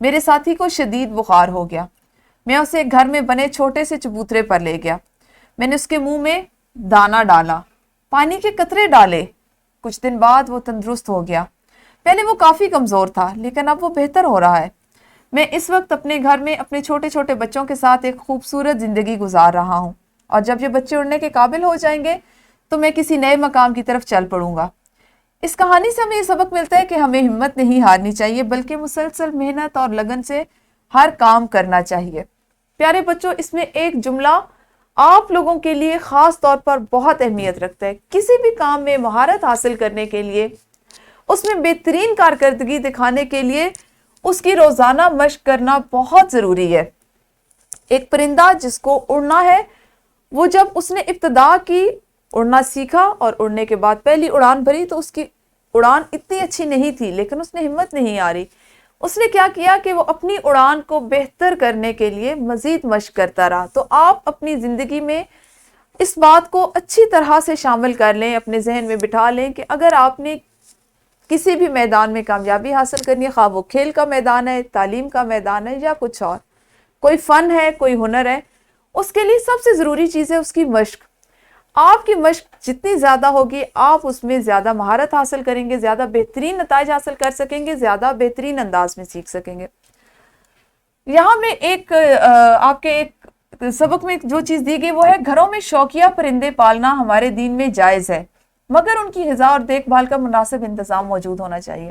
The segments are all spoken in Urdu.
میرے ساتھی کو شدید بخار ہو گیا. میں اسے گھر میں بنے چھوٹے سے چبوترے پر لے گیا. میں نے اس کے منہ میں دانا ڈالا, پانی کے قطرے ڈالے. کچھ دن بعد وہ تندرست ہو گیا. پہلے وہ کافی کمزور تھا لیکن اب وہ بہتر ہو رہا ہے. میں اس وقت اپنے گھر میں اپنے چھوٹے چھوٹے بچوں کے ساتھ ایک خوبصورت زندگی گزار رہا ہوں, اور جب یہ بچے اڑنے کے قابل ہو جائیں گے تو میں کسی نئے مقام کی طرف چل پڑوں گا. اس کہانی سے ہمیں یہ سبق ملتا ہے کہ ہمیں ہمت نہیں ہارنی چاہیے, بلکہ مسلسل محنت اور لگن سے ہر کام کرنا چاہیے. پیارے بچوں, اس میں ایک جملہ آپ لوگوں کے لیے خاص طور پر بہت اہمیت رکھتا ہے. کسی بھی کام میں مہارت حاصل کرنے کے لیے, اس میں بہترین کارکردگی دکھانے کے لیے اس کی روزانہ مشق کرنا بہت ضروری ہے. ایک پرندہ جس کو اڑنا ہے, وہ جب اس نے ابتدا کی, اڑنا سیکھا اور اڑنے کے بعد پہلی اڑان بھری تو اس کی اڑان اتنی اچھی نہیں تھی, لیکن اس نے ہمت نہیں ہاری. اس نے کیا کیا کہ وہ اپنی اڑان کو بہتر کرنے کے لیے مزید مشق کرتا رہا. تو آپ اپنی زندگی میں اس بات کو اچھی طرح سے شامل کر لیں, اپنے ذہن میں بٹھا لیں کہ اگر آپ نے کسی بھی میدان میں کامیابی حاصل کرنی ہے, خواہ وہ کھیل کا میدان ہے, تعلیم کا میدان ہے یا کچھ اور, کوئی فن ہے, کوئی ہنر ہے, اس کے لیے سب سے ضروری چیز ہے اس کی مشق. آپ کی مشق جتنی زیادہ ہوگی آپ اس میں زیادہ مہارت حاصل کریں گے, زیادہ بہترین نتائج حاصل کر سکیں گے, زیادہ بہترین انداز میں سیکھ سکیں گے. یہاں میں ایک آپ کے ایک سبق میں جو چیز دی گئی وہ ہے, گھروں میں شوقیہ پرندے پالنا ہمارے دین میں جائز ہے, مگر ان کی غذا اور دیکھ بھال کا مناسب انتظام موجود ہونا چاہیے.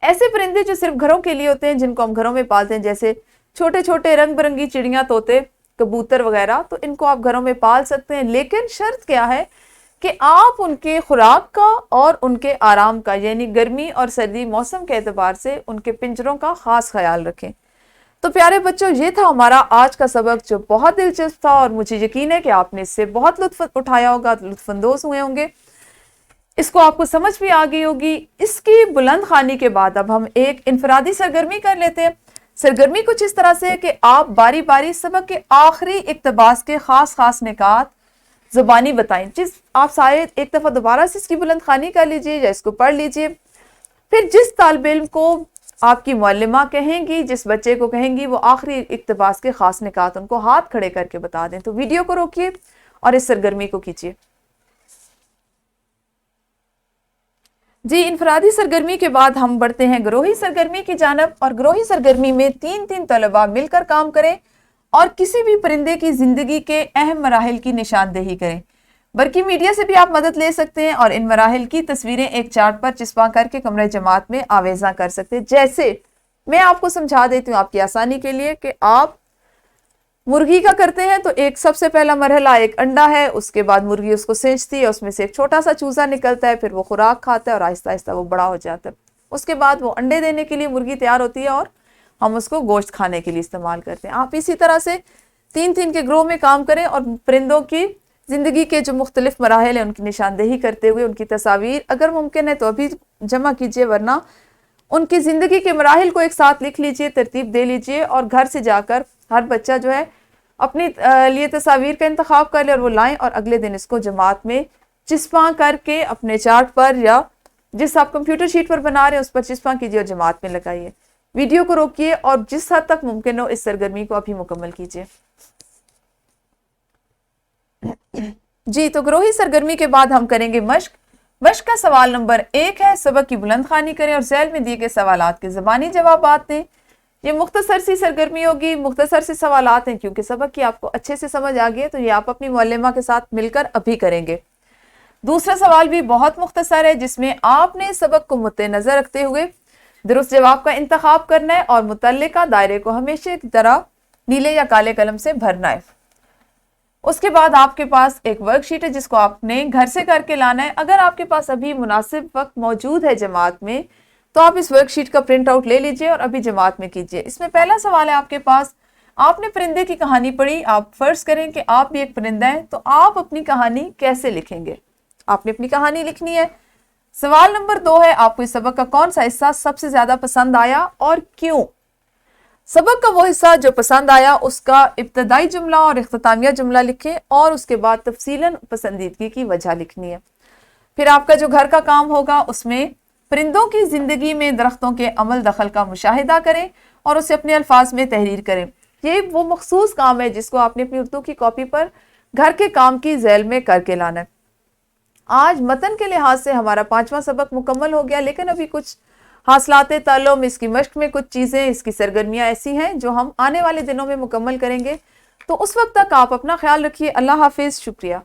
ایسے پرندے جو صرف گھروں کے لیے ہوتے ہیں, جن کو ہم گھروں میں پالتے ہیں, جیسے چھوٹے چھوٹے رنگ برنگی چڑیاں, طوطے, کبوتر وغیرہ, تو ان کو آپ گھروں میں پال سکتے ہیں, لیکن شرط کیا ہے کہ آپ ان کے خوراک کا اور ان کے آرام کا, یعنی گرمی اور سردی موسم کے اعتبار سے ان کے پنجروں کا خاص خیال رکھیں. تو پیارے بچوں, یہ تھا ہمارا آج کا سبق جو بہت دلچسپ تھا, اور مجھے یقین ہے کہ آپ نے اس سے بہت لطف اٹھایا ہوگا, لطف اندوز ہوئے ہوں گے, اس کو آپ کو سمجھ بھی آ گئی ہوگی. اس کی بلند خوانی کے بعد اب ہم ایک انفرادی سرگرمی کر لیتے ہیں. سرگرمی کچھ اس طرح سے کہ آپ باری باری سبق کے آخری اقتباس کے خاص خاص نکات زبانی بتائیں. آپ سارے ایک دفعہ دوبارہ سے اس کی بلند خوانی کر لیجئے یا اس کو پڑھ لیجئے. پھر جس طالب علم کو آپ کی معلمہ کہیں گی, جس بچے کو کہیں گی, وہ آخری اقتباس کے خاص نکات ان کو ہاتھ کھڑے کر کے بتا دیں. تو ویڈیو کو روکیے اور اس سرگرمی کو کیجئے. جی, انفرادی سرگرمی کے بعد ہم بڑھتے ہیں گروہی سرگرمی کی جانب, اور گروہی سرگرمی میں تین طلباء مل کر کام کریں اور کسی بھی پرندے کی زندگی کے اہم مراحل کی نشاندہی کریں. برقی میڈیا سے بھی آپ مدد لے سکتے ہیں اور ان مراحل کی تصویریں ایک چارٹ پر چسپاں کر کے کمرہ جماعت میں آویزاں کر سکتے ہیں. جیسے میں آپ کو سمجھا دیتی ہوں آپ کی آسانی کے لیے کہ آپ مرغی کا کرتے ہیں تو ایک سب سے پہلا مرحلہ ایک انڈا ہے, اس کے بعد مرغی اس کو سینچتی ہے, اس میں سے ایک چھوٹا سا چوزا نکلتا ہے, پھر وہ خوراک کھاتا ہے اور آہستہ آہستہ وہ بڑا ہو جاتا ہے. اس کے بعد وہ انڈے دینے کے لیے مرغی تیار ہوتی ہے اور ہم اس کو گوشت کھانے کے لیے استعمال کرتے ہیں. آپ اسی طرح سے تین کے گروہ میں کام کریں اور پرندوں کی زندگی کے جو مختلف مراحل ہیں ان کی نشاندہی کرتے ہوئے ان کی تصاویر اگر ممکن ہے تو ابھی جمع کیجئے, ورنہ ان کی زندگی کے مراحل کو ایک ساتھ لکھ لیجئے, ترتیب دے لیجئے, اور گھر سے جا کر ہر بچہ جو ہے اپنی لیے تصاویر کا انتخاب کر لے اور وہ لائیں, اور اگلے دن اس کو جماعت میں چسپاں کر کے اپنے چارٹ پر یا جس آپ کمپیوٹر شیٹ پر بنا رہے ہیں اس پر چسپاں کیجئے اور جماعت میں لگائیے. ویڈیو کو روکیے اور جس حد تک ممکن ہو اس سرگرمی کو ابھی مکمل کیجئے. جی, تو گروہی سرگرمی کے بعد ہم کریں گے مشق. مشق کا سوال نمبر 1 ہے, سبق کی بلند خوانی کریں اور ذیل میں دیے گئے سوالات کے زبانی جوابات دیں. یہ مختصر سی سرگرمی ہوگی, مختصر سے سوالات ہیں, کیونکہ سبق کی آپ کو اچھے سے سمجھ آ گئی ہے تو یہ آپ اپنی معلمہ کے ساتھ مل کر ابھی کریں گے. دوسرا سوال بھی بہت مختصر ہے, جس میں آپ نے سبق کو مد نظر رکھتے ہوئے درست جواب کا انتخاب کرنا ہے اور متعلقہ دائرے کو ہمیشہ کی طرح نیلے یا کالے قلم سے بھرنا ہے. اس کے بعد آپ کے پاس ایک ورک شیٹ ہے جس کو آپ نے گھر سے کر کے لانا ہے. اگر آپ کے پاس ابھی مناسب وقت موجود ہے جماعت میں تو آپ اس ورک شیٹ کا پرنٹ آؤٹ لے لیجئے اور ابھی جماعت میں کیجئے. اس میں پہلا سوال ہے آپ کے پاس, آپ نے پرندے کی کہانی پڑھی, آپ فرض کریں کہ آپ بھی ایک پرندہ ہیں, تو آپ اپنی کہانی کیسے لکھیں گے؟ آپ نے اپنی کہانی لکھنی ہے. سوال نمبر 2 ہے, آپ کو اس سبق کا کون سا حصہ سب سے زیادہ پسند آیا اور کیوں؟ سبق کا وہ حصہ جو پسند آیا اس کا ابتدائی جملہ اور اختتامیہ جملہ لکھیں اور اس کے بعد تفصیلاً پسندیدگی کی وجہ لکھنی ہے. پھر آپ کا جو گھر کا کام ہوگا اس میں پرندوں کی زندگی میں درختوں کے عمل دخل کا مشاہدہ کریں اور اسے اپنے الفاظ میں تحریر کریں۔ یہ وہ مخصوص کام ہے جس کو آپ نے اپنی اردو کی کاپی پر گھر کے کام کی ذیل میں کر کے لانا ہے۔ آج متن کے لحاظ سے ہمارا 5واں سبق مکمل ہو گیا، لیکن ابھی کچھ حاصلات تعلم، اس کی مشق میں کچھ چیزیں، اس کی سرگرمیاں ایسی ہیں جو ہم آنے والے دنوں میں مکمل کریں گے۔ تو اس وقت تک آپ اپنا خیال رکھیے۔ اللہ حافظ، شکریہ۔